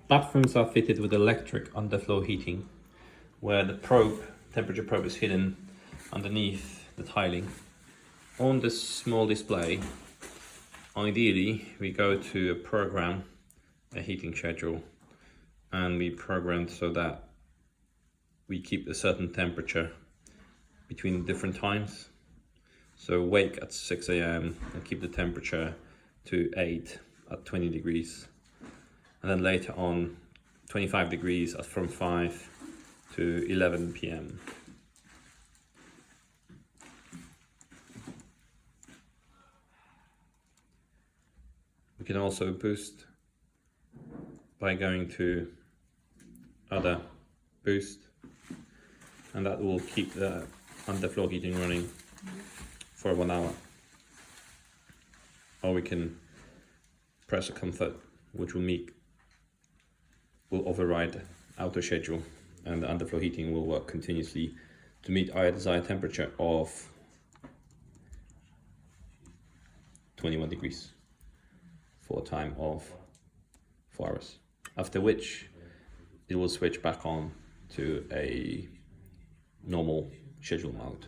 Bathrooms are fitted with electric underfloor heating, where the temperature probe is hidden underneath the tiling. On this small display, ideally we go to a program, a heating schedule, and we program so that we keep a certain temperature between different times. So wake at 6 a.m. and keep the temperature to 8 at 20 degrees. And then later on 25 degrees from 5 to 11 p.m. We can also boost by going to other boost, and that will keep the underfloor heating running for 1 hour. Or we can press a comfort, which will override auto schedule, and the underfloor heating will work continuously to meet our desired temperature of 21 degrees for a time of 4 hours, after which it will switch back on to a normal schedule mode.